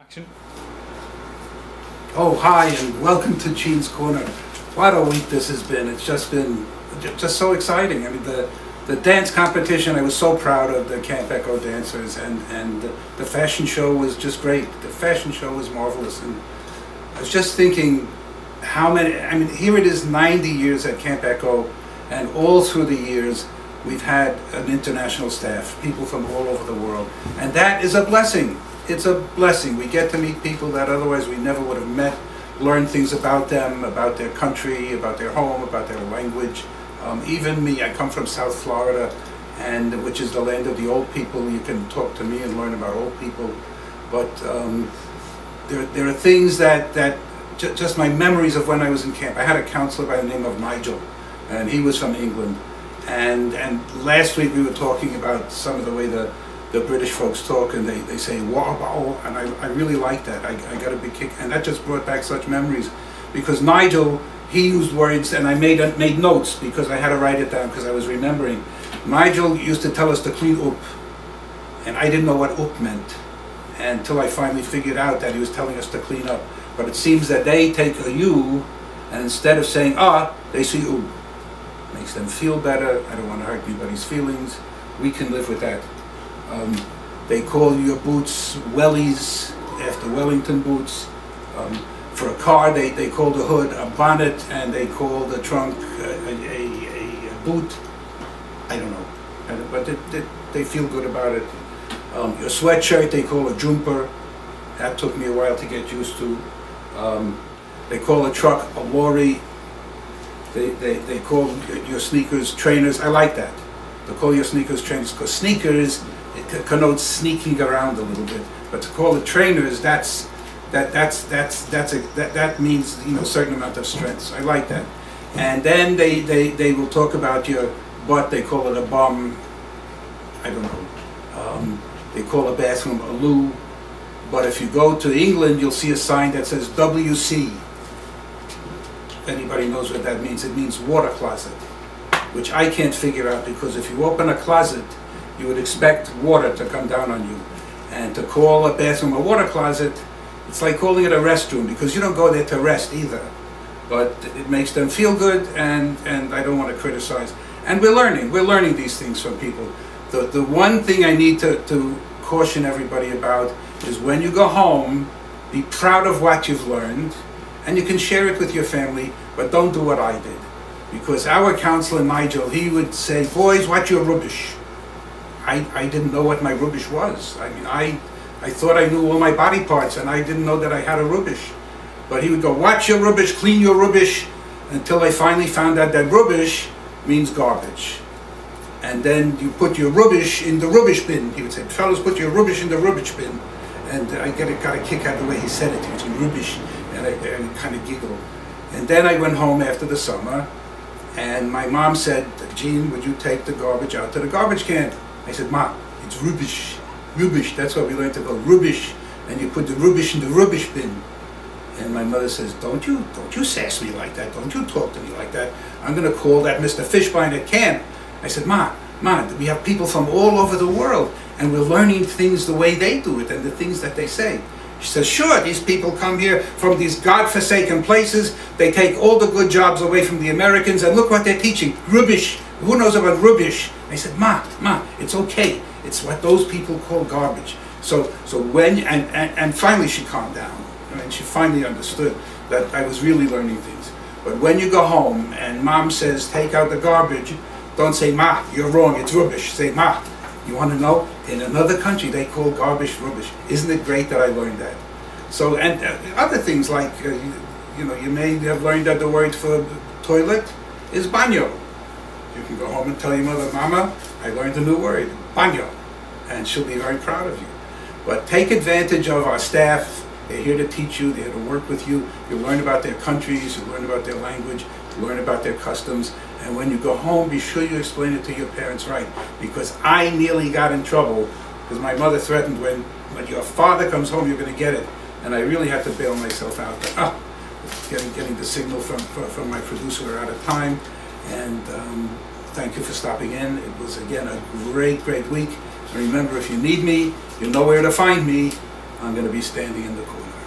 Action. Oh, hi, and welcome to Gene's Corner. What a week this has been. It's just been just so exciting. I mean, the dance competition, I was so proud of the Camp Echo dancers, and the fashion show was just great. The fashion show was marvelous, and I was just thinking how many, I mean, here it is 90 years at Camp Echo, and all through the years we've had an international staff, people from all over the world, and that is a blessing. It's a blessing. We get to meet people that otherwise we never would have met, learn things about them, about their country, about their home, about their language. Even me, I come from South Florida, and which is the land of the old people. You can talk to me and learn about old people. But there are things that just my memories of when I was in camp. I had a counselor by the name of Nigel, and he was from England. And last week we were talking about some of the way the British folks talk, and they say "wow," and I really like that. I got a big kick, and that just brought back such memories, because Nigel, he used words, and I made notes because I had to write it down because I was remembering. Nigel used to tell us to clean up, and I didn't know what up meant until I finally figured out that he was telling us to clean up. But it seems that they take a U, and instead of saying they say u. Makes them feel better. I don't want to hurt anybody's feelings. We can live with that. They call your boots wellies after Wellington boots. For a car, they call the hood a bonnet, and they call the trunk a boot. I don't know, but they feel good about it. Your sweatshirt, they call a jumper. That took me a while to get used to. They call a truck a lorry. They call your sneakers trainers. I like that. They call your sneakers trainers because sneakers, it connotes sneaking around a little bit. But to call it trainers, that means, you know, a certain amount of strength. So I like that. And then they will talk about your butt. They call it a bum. I don't know. They call a bathroom a loo. But if you go to England, you'll see a sign that says WC. If anybody knows what that means, it means water closet, which I can't figure out, because if you open a closet, you would expect water to come down on you. And to call a bathroom a water closet, it's like calling it a restroom, because you don't go there to rest either. But it makes them feel good, and I don't want to criticize. And we're learning these things from people. The one thing I need to caution everybody about is when you go home, be proud of what you've learned, and you can share it with your family, but don't do what I did. Because our counselor, Nigel, he would say, boys, watch your rubbish. I didn't know what my rubbish was. I mean, I thought I knew all my body parts, and I didn't know that I had a rubbish. But he would go, watch your rubbish, clean your rubbish, until I finally found out that rubbish means garbage. And then you put your rubbish in the rubbish bin. He would say, fellas, put your rubbish in the rubbish bin. And I got a kick out of the way he said it. He was rubbish. And I kind of giggled. And then I went home after the summer, and my mom said, Gene, would you take the garbage out to the garbage can? I said, Mom, it's rubbish. Rubbish, that's what we learned about rubbish. And you put the rubbish in the rubbish bin. And my mother says, don't you sass me like that. Don't you talk to me like that. I'm going to call that Mr. Fishbein at camp. I said, Ma, we have people from all over the world, and we're learning things the way they do it and the things that they say. She says, sure, these people come here from these godforsaken places. They take all the good jobs away from the Americans, and look what they're teaching. Rubbish. Who knows about rubbish? I said, Ma, it's okay. It's what those people call garbage. So when, and finally she calmed down. And she finally understood that I was really learning things. But when you go home and Mom says, take out the garbage, don't say, Ma, you're wrong, it's rubbish. Say, Ma, you want to know? In another country, they call garbage rubbish. Isn't it great that I learned that? So, and other things like, you know, you may have learned that the word for toilet is baño. You can go home and tell your mother, Mama, I learned a new word, baño. And she'll be very proud of you. But take advantage of our staff. They're here to teach you, they're here to work with you. You learn about their countries, you learn about their language, you learn about their customs. And when you go home, be sure you explain it to your parents right. Because I nearly got in trouble, because my mother threatened, when your father comes home, you're going to get it. And I really had to bail myself out. But, getting the signal from my producer, we're out of time. And thank you for stopping in. It was, again, a great week. And remember, if you need me, you know where to find me. I'm going to be standing in the corner.